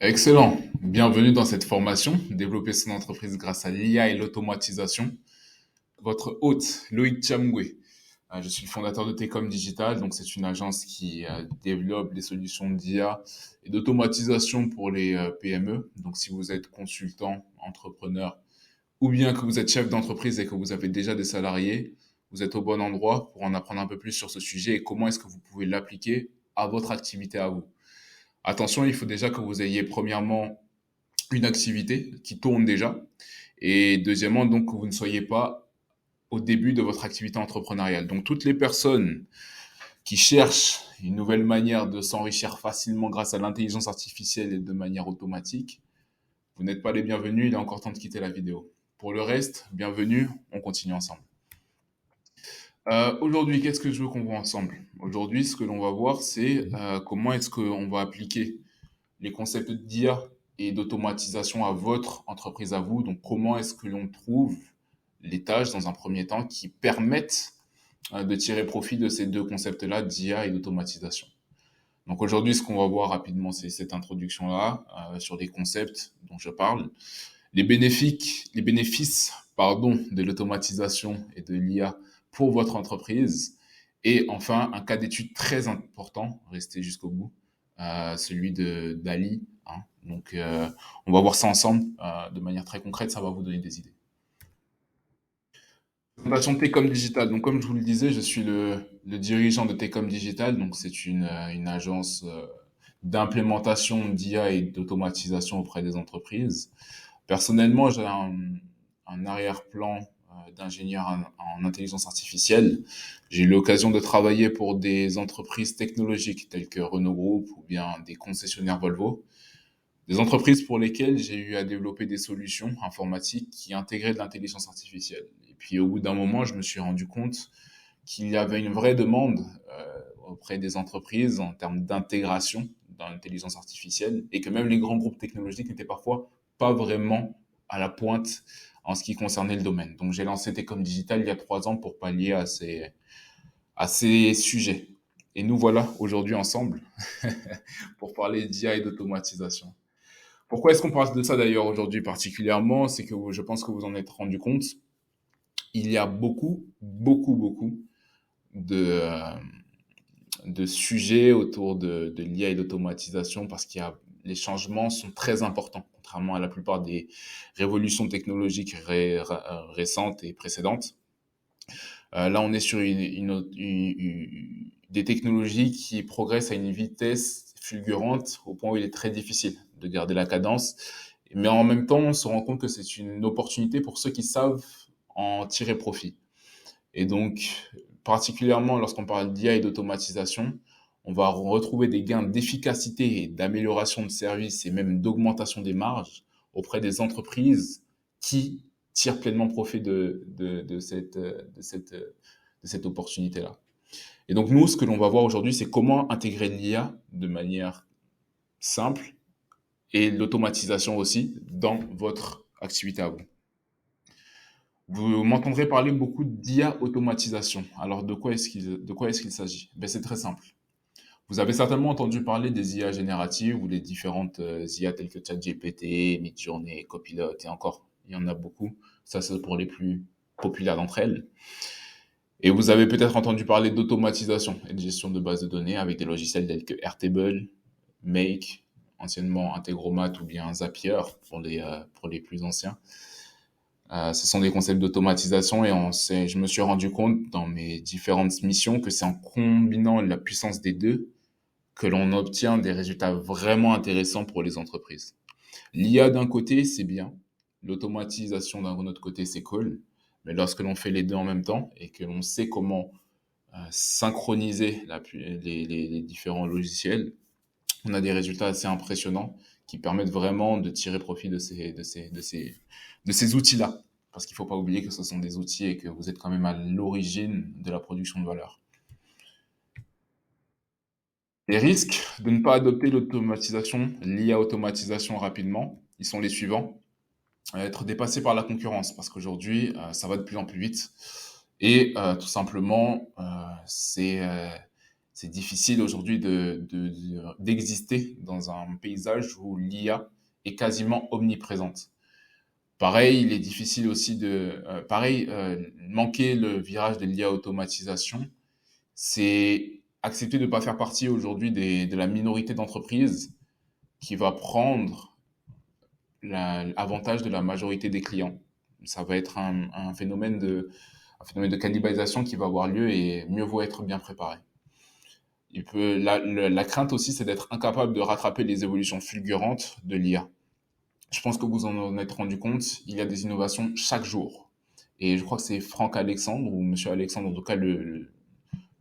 Excellent. Bienvenue dans cette formation, développer son entreprise grâce à l'IA et l'automatisation. Votre hôte, Loïc Chamgwe. Je suis le fondateur de Tecom Digital, donc c'est une agence qui développe des solutions d'IA et d'automatisation pour les PME. Donc si vous êtes consultant, entrepreneur, ou bien que vous êtes chef d'entreprise et que vous avez déjà des salariés, vous êtes au bon endroit pour en apprendre un peu plus sur ce sujet et comment est-ce que vous pouvez l'appliquer à votre activité à vous. Attention, il faut déjà que vous ayez premièrement une activité qui tourne déjà. Et deuxièmement, donc, que vous ne soyez pas au début de votre activité entrepreneuriale. Donc, toutes les personnes qui cherchent une nouvelle manière de s'enrichir facilement grâce à l'intelligence artificielle et de manière automatique, vous n'êtes pas les bienvenus, il est encore temps de quitter la vidéo. Pour le reste, bienvenue, on continue ensemble. Aujourd'hui, qu'est-ce que je veux qu'on voit ensemble? Aujourd'hui, ce que l'on va voir, c'est comment est-ce qu'on va appliquer les concepts d'IA et d'automatisation à votre entreprise à vous. Donc, comment est-ce que l'on trouve les tâches dans un premier temps qui permettent de tirer profit de ces deux concepts-là d'IA et d'automatisation. Donc aujourd'hui, ce qu'on va voir rapidement, c'est cette introduction-là sur les concepts dont je parle, les bénéfices, pardon, de l'automatisation et de l'IA pour votre entreprise, et enfin un cas d'étude très important, restez jusqu'au bout, celui de d'Ali. Hein. Donc on va voir ça ensemble de manière très concrète, ça va vous donner des idées. Présentation Tecom Digital. Donc, comme je vous le disais, je suis le dirigeant de Tecom Digital. Donc, c'est une agence d'implémentation d'IA et d'automatisation auprès des entreprises. Personnellement, j'ai un arrière-plan d'ingénieur en intelligence artificielle. J'ai eu l'occasion de travailler pour des entreprises technologiques telles que Renault Group ou bien des concessionnaires Volvo. Des entreprises pour lesquelles j'ai eu à développer des solutions informatiques qui intégraient de l'intelligence artificielle. Et puis au bout d'un moment, je me suis rendu compte qu'il y avait une vraie demande auprès des entreprises en termes d'intégration dans l'intelligence artificielle et que même les grands groupes technologiques n'étaient parfois pas vraiment à la pointe en ce qui concernait le domaine. Donc j'ai lancé Tecom Digital il y a 3 ans pour pallier à ces sujets. Et nous voilà aujourd'hui ensemble pour parler d'IA et d'automatisation. Pourquoi est-ce qu'on parle de ça d'ailleurs aujourd'hui particulièrement? C'est que je pense que vous en êtes rendu compte. Il y a beaucoup, beaucoup, beaucoup de, euh, de sujets autour de l'IA et d'automatisation parce les changements sont très importants, contrairement à la plupart des révolutions technologiques récentes et précédentes. Là, on est sur des technologies qui progressent à une vitesse fulgurante au point où il est très difficile de garder la cadence. Mais en même temps, on se rend compte que c'est une opportunité pour ceux qui savent en tirer profit. Et donc, particulièrement lorsqu'on parle d'IA et d'automatisation, on va retrouver des gains d'efficacité et d'amélioration de services et même d'augmentation des marges auprès des entreprises qui tirent pleinement profit de cette opportunité-là. Et donc, nous, ce que l'on va voir aujourd'hui, c'est comment intégrer l'IA de manière simple et l'automatisation aussi dans votre activité à vous. Vous m'entendrez parler beaucoup d'IA automatisation. Alors, de quoi est-ce qu'il s'agit? Ben, c'est très simple. Vous avez certainement entendu parler des IA génératives ou les différentes IA telles que ChatGPT, Midjourney, Copilot et encore, il y en a beaucoup. Ça, c'est pour les plus populaires d'entre elles. Et vous avez peut-être entendu parler d'automatisation et de gestion de bases de données avec des logiciels tels que Airtable, Make, anciennement Integromat ou bien Zapier pour les plus anciens. Ce sont des concepts d'automatisation et je me suis rendu compte dans mes différentes missions que c'est en combinant la puissance des deux que l'on obtient des résultats vraiment intéressants pour les entreprises. L'IA d'un côté, c'est bien. L'automatisation d'un autre côté, c'est cool. Mais lorsque l'on fait les deux en même temps et que l'on sait comment synchroniser les différents logiciels, on a des résultats assez impressionnants qui permettent vraiment de tirer profit de ces outils-là. Parce qu'il ne faut pas oublier que ce sont des outils et que vous êtes quand même à l'origine de la production de valeur. Les risques de ne pas adopter l'automatisation, l'IA automatisation rapidement, ils sont les suivants. Être dépassé par la concurrence, parce qu'aujourd'hui, ça va de plus en plus vite. Et tout simplement, c'est C'est difficile aujourd'hui d'exister dans un paysage où l'IA est quasiment omniprésente. Pareil, il est difficile aussi manquer le virage de l'IA automatisation, c'est accepter de ne pas faire partie aujourd'hui de la minorité d'entreprises qui va prendre l'avantage de la majorité des clients. Ça va être un phénomène de cannibalisation qui va avoir lieu et mieux vaut être bien préparé. La crainte aussi, c'est d'être incapable de rattraper les évolutions fulgurantes de l'IA. Je pense que vous en êtes rendu compte, il y a des innovations chaque jour. Et je crois que c'est Franck Alexandre, ou Monsieur Alexandre, en tout cas le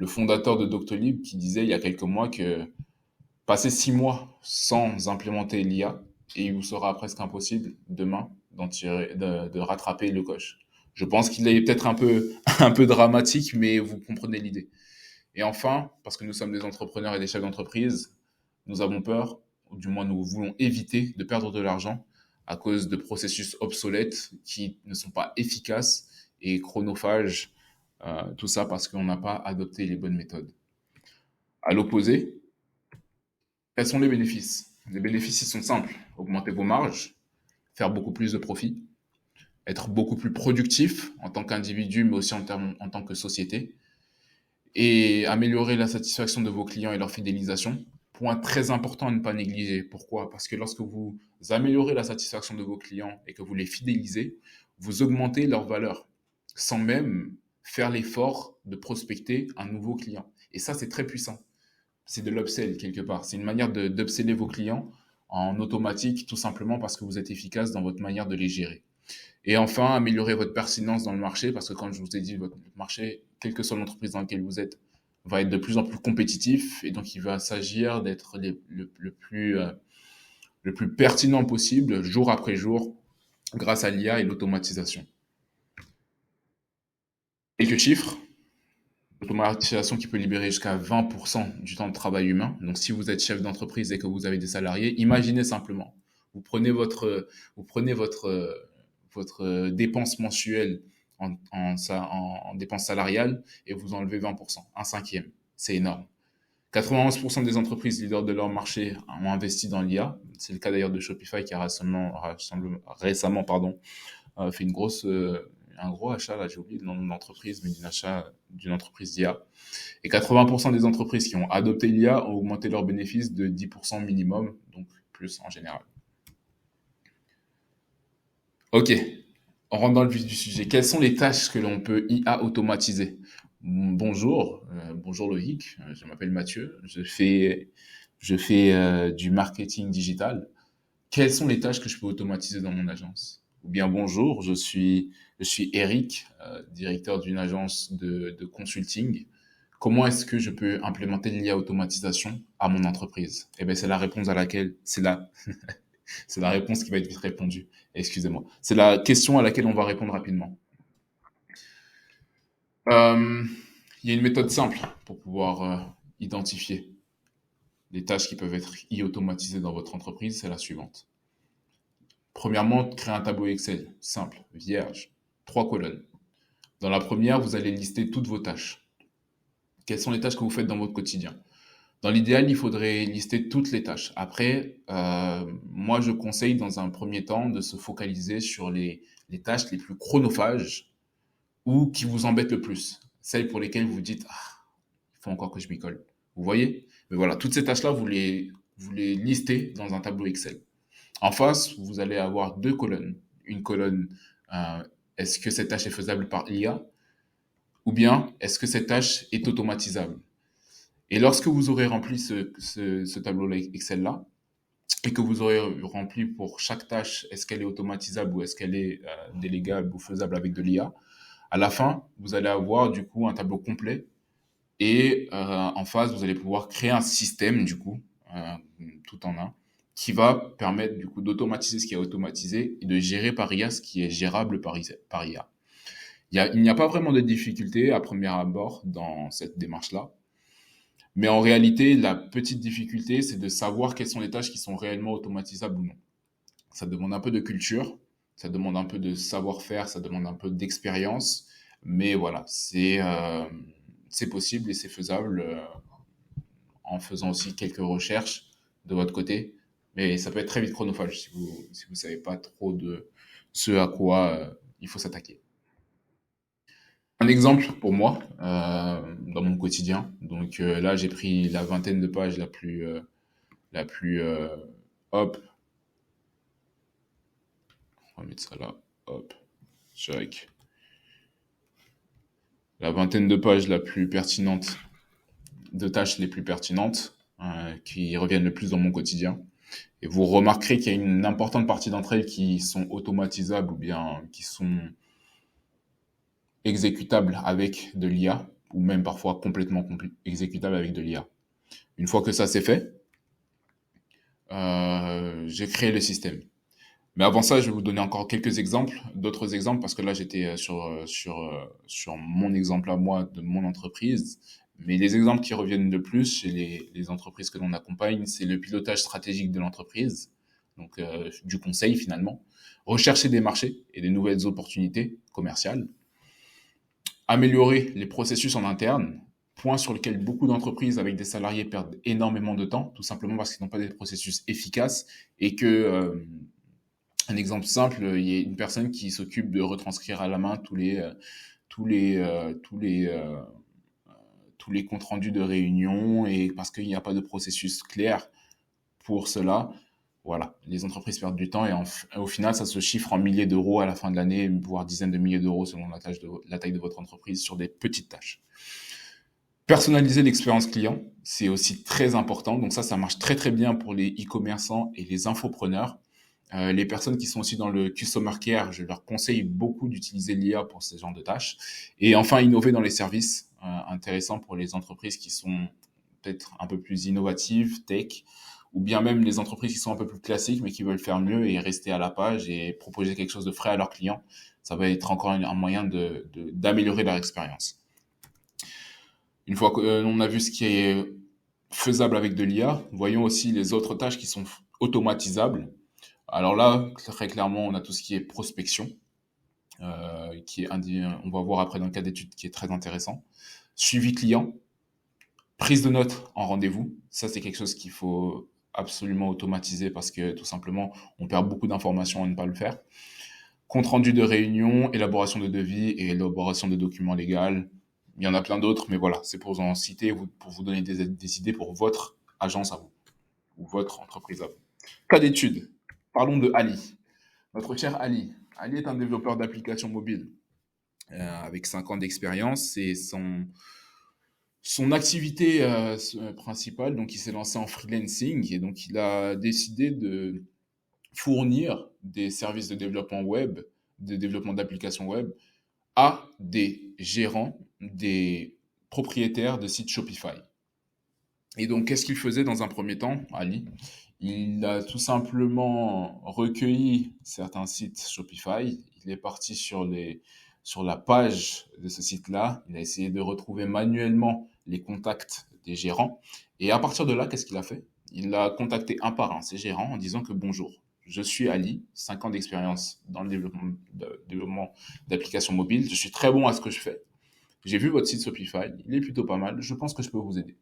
fondateur de Doctolib, qui disait il y a quelques mois que passer 6 mois sans implémenter l'IA, et il vous sera presque impossible demain de rattraper le coche. Je pense qu'il est peut-être un peu dramatique, mais vous comprenez l'idée. Et enfin, parce que nous sommes des entrepreneurs et des chefs d'entreprise, nous avons peur, ou du moins nous voulons éviter de perdre de l'argent à cause de processus obsolètes qui ne sont pas efficaces et chronophages, tout ça parce qu'on n'a pas adopté les bonnes méthodes. À l'opposé, quels sont les bénéfices? Les bénéfices, ils sont simples. Augmenter vos marges, faire beaucoup plus de profit, être beaucoup plus productif en tant qu'individu, mais aussi en tant que société, et améliorer la satisfaction de vos clients et leur fidélisation. Point très important à ne pas négliger. Pourquoi? Parce que lorsque vous améliorez la satisfaction de vos clients et que vous les fidélisez, vous augmentez leur valeur sans même faire l'effort de prospecter un nouveau client. Et ça, c'est très puissant. C'est de l'upsell quelque part. C'est une manière d'upseller vos clients en automatique, tout simplement parce que vous êtes efficace dans votre manière de les gérer. Et enfin, améliorer votre pertinence dans le marché, parce que comme je vous ai dit, votre marché, quelle que soit l'entreprise dans laquelle vous êtes, va être de plus en plus compétitif, et donc il va s'agir d'être le plus pertinent possible, jour après jour, grâce à l'IA et l'automatisation. Quelques chiffres, l'automatisation qui peut libérer jusqu'à 20% du temps de travail humain. Donc si vous êtes chef d'entreprise et que vous avez des salariés, imaginez simplement, vous prenez votre dépense mensuelle en dépenses salariales et vous enlevez 20%, un cinquième. C'est énorme. 91% des entreprises leaders de leur marché ont investi dans l'IA. C'est le cas d'ailleurs de Shopify qui a récemment fait un gros achat, là j'ai oublié le nom de l'entreprise, mais d'une entreprise d'IA. Et 80% des entreprises qui ont adopté l'IA ont augmenté leurs bénéfices de 10% minimum, donc plus en général. Ok, on rentre dans le vif du sujet. Quelles sont les tâches que l'on peut IA automatiser? Bonjour Loïc, je m'appelle Mathieu, je fais du marketing digital. Quelles sont les tâches que je peux automatiser dans mon agence? Ou bien bonjour, je suis Eric, directeur d'une agence de consulting. Comment est-ce que je peux implémenter l'IA automatisation à mon entreprise? Eh bien, c'est la réponse à laquelle, c'est la réponse qui va être vite répondue. Excusez-moi. C'est la question à laquelle on va répondre rapidement. Euh, il y a une méthode simple pour pouvoir identifier les tâches qui peuvent être automatisées dans votre entreprise, c'est la suivante. Premièrement, créer un tableau Excel, simple, vierge, 3 colonnes. Dans la première, vous allez lister toutes vos tâches. Quelles sont les tâches que vous faites dans votre quotidien? Dans l'idéal, il faudrait lister toutes les tâches. Après, moi, je conseille dans un premier temps de se focaliser sur les tâches les plus chronophages ou qui vous embêtent le plus. Celles pour lesquelles vous vous dites, ah, il faut encore que je m'y colle. Vous voyez? Mais voilà, toutes ces tâches-là, vous les listez dans un tableau Excel. En face, vous allez avoir 2 colonnes. Une colonne, est-ce que cette tâche est faisable par l'IA? Ou bien, est-ce que cette tâche est automatisable? Et lorsque vous aurez rempli ce tableau Excel-là, et que vous aurez rempli pour chaque tâche, est-ce qu'elle est automatisable ou est-ce qu'elle est délégable ou faisable avec de l'IA, à la fin, vous allez avoir du coup un tableau complet et en face, vous allez pouvoir créer un système du coup, tout en un, qui va permettre du coup d'automatiser ce qui est automatisé et de gérer par IA ce qui est gérable par IA. Il n'y a pas vraiment de difficulté à premier abord dans cette démarche-là. Mais en réalité, la petite difficulté, c'est de savoir quelles sont les tâches qui sont réellement automatisables ou non. Ça demande un peu de culture, ça demande un peu de savoir-faire, ça demande un peu d'expérience. Mais voilà, c'est possible et c'est faisable. en faisant aussi quelques recherches de votre côté. Mais ça peut être très vite chronophage si vous savez pas trop de ce à quoi il faut s'attaquer. Un exemple pour moi dans mon quotidien. Donc là, j'ai pris la vingtaine de pages la plus hop, on va mettre ça là, hop, check. La vingtaine de pages la plus pertinente, de tâches les plus pertinentes qui reviennent le plus dans mon quotidien. Et vous remarquerez qu'il y a une importante partie d'entre elles qui sont automatisables ou bien qui sont exécutables avec de l'IA, ou même parfois complètement exécutables avec de l'IA. Une fois que ça c'est fait, j'ai créé le système. Mais avant ça, je vais vous donner encore quelques exemples, d'autres exemples, parce que là j'étais sur mon exemple à moi de mon entreprise. Mais les exemples qui reviennent le plus chez les entreprises que l'on accompagne, c'est le pilotage stratégique de l'entreprise, donc du conseil finalement, rechercher des marchés et des nouvelles opportunités commerciales, améliorer les processus en interne, point sur lequel beaucoup d'entreprises avec des salariés perdent énormément de temps, tout simplement parce qu'ils n'ont pas des processus efficaces et que, un exemple simple, il y a une personne qui s'occupe de retranscrire à la main tous les, euh, tous les, euh, tous les comptes rendus de réunion et parce qu'il n'y a pas de processus clair pour cela, voilà, les entreprises perdent du temps et au final, ça se chiffre en milliers d'euros à la fin de l'année, voire dizaines de milliers d'euros selon la taille de votre entreprise sur des petites tâches. Personnaliser l'expérience client, c'est aussi très important. Donc ça marche très très bien pour les e-commerçants et les infopreneurs. Les personnes qui sont aussi dans le customer care, je leur conseille beaucoup d'utiliser l'IA pour ce genre de tâches. Et enfin, innover dans les services, intéressant pour les entreprises qui sont peut-être un peu plus innovatives, tech, ou bien même les entreprises qui sont un peu plus classiques, mais qui veulent faire mieux et rester à la page et proposer quelque chose de frais à leurs clients. Ça va être encore un moyen d'améliorer leur expérience. Une fois qu'on a vu ce qui est faisable avec de l'IA, voyons aussi les autres tâches qui sont automatisables. Alors là, très clairement, on a tout ce qui est prospection, on va voir après dans le cas d'études, qui est très intéressant. Suivi client, prise de notes en rendez-vous, ça c'est quelque chose qu'il faut absolument automatiser parce que tout simplement, on perd beaucoup d'informations à ne pas le faire. Compte rendu de réunion, élaboration de devis et élaboration de documents légaux. Il y en a plein d'autres, mais voilà, c'est pour vous en citer, pour vous donner des idées pour votre agence à vous, ou votre entreprise à vous. Cas d'étude. Parlons de Ali. Notre cher Ali. Ali est un développeur d'applications mobiles avec 5 ans d'expérience et son activité principale, donc il s'est lancé en freelancing et donc il a décidé de fournir des services de développement web, de développement d'applications web à des gérants, des propriétaires de sites Shopify. Et donc, qu'est-ce qu'il faisait dans un premier temps, Ali? Il a tout simplement recueilli certains sites Shopify. Il est parti sur la page de ce site-là. Il a essayé de retrouver manuellement les contacts des gérants. Et à partir de là, qu'est-ce qu'il a fait? Il a contacté un par un ces gérants en disant que bonjour, je suis Ali, 5 ans d'expérience dans le développement d'applications mobiles. Je suis très bon à ce que je fais. J'ai vu votre site Shopify, il est plutôt pas mal. Je pense que je peux vous aider.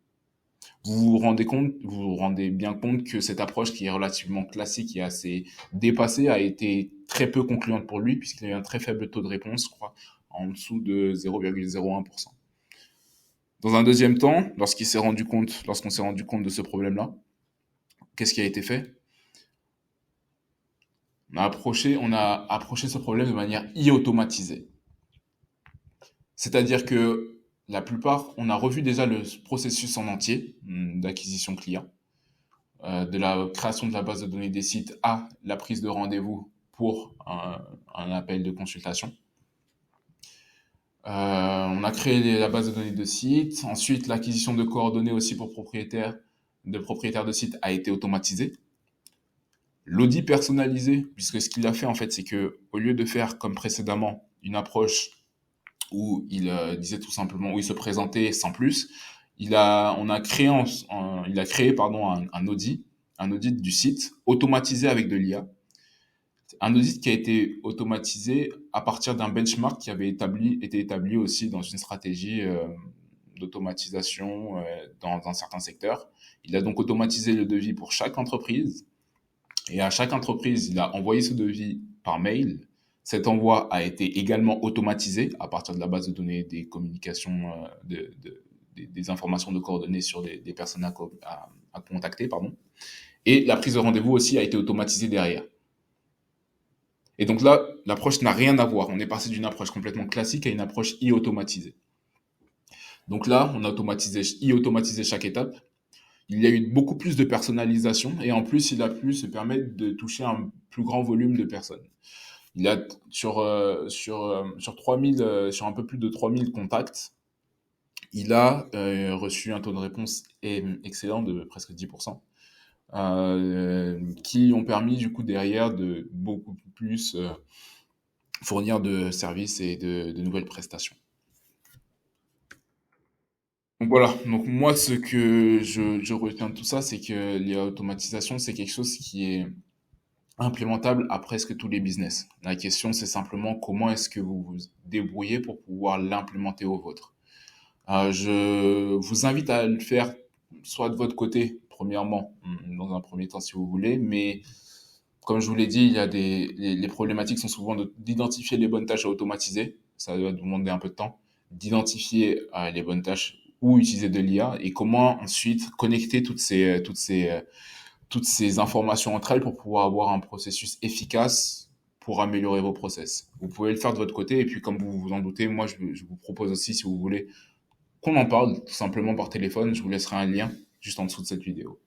Vous vous rendez bien compte que cette approche qui est relativement classique et assez dépassée a été très peu concluante pour lui puisqu'il a eu un très faible taux de réponse, je crois, en dessous de 0,01%. Dans un deuxième temps, lorsqu'on s'est rendu compte de ce problème-là, qu'est-ce qui a été fait? On a approché ce problème de manière automatisée. C'est-à-dire que la plupart, on a revu déjà le processus en entier d'acquisition client, de la création de la base de données des sites à la prise de rendez-vous pour un appel de consultation. On a créé la base de données de sites. Ensuite, l'acquisition de coordonnées aussi pour propriétaires de sites a été automatisée. L'audit personnalisé, puisque ce qu'il a fait en fait, c'est que au lieu de faire comme précédemment une approche où il disait tout simplement, où il se présentait sans plus, il a créé pardon un audit du site automatisé avec de l'IA, un audit qui a été automatisé à partir d'un benchmark qui avait été établi aussi dans une stratégie d'automatisation dans certains secteurs. Il a donc automatisé le devis pour chaque entreprise. Et à chaque entreprise, il a envoyé ce devis par mail. Cet envoi a été également automatisé à partir de la base de données des communications, des informations de coordonnées sur des personnes à contacter, pardon. Et la prise de rendez-vous aussi a été automatisée derrière. Et donc là, l'approche n'a rien à voir. On est passé d'une approche complètement classique à une approche e-automatisée. Donc là, on a e-automatisé chaque étape. Il y a eu beaucoup plus de personnalisation et en plus, il a pu se permettre de toucher un plus grand volume de personnes. Il a sur 3000, sur un peu plus de 3000 contacts, il a reçu un taux de réponse excellent de presque 10%, qui ont permis du coup derrière de beaucoup plus fournir de services et de nouvelles prestations. Donc voilà, donc moi ce que je retiens de tout ça, c'est que l'automatisation, c'est quelque chose qui est implémentable à presque tous les business. La question, c'est simplement comment est-ce que vous vous débrouillez pour pouvoir l'implémenter au vôtre. Je vous invite à le faire soit de votre côté, premièrement, dans un premier temps si vous voulez, mais comme je vous l'ai dit, il y a les problématiques sont souvent d'identifier les bonnes tâches à automatiser. Ça va demander un peu de temps. D'identifier les bonnes tâches ou utiliser de l'IA et comment ensuite connecter toutes ces informations entre elles pour pouvoir avoir un processus efficace pour améliorer vos process. Vous pouvez le faire de votre côté et puis comme vous vous en doutez, moi je vous propose aussi si vous voulez qu'on en parle tout simplement par téléphone. Je vous laisserai un lien juste en dessous de cette vidéo.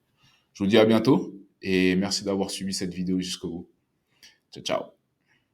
Je vous dis à bientôt et merci d'avoir suivi cette vidéo jusqu'au bout. Ciao, ciao.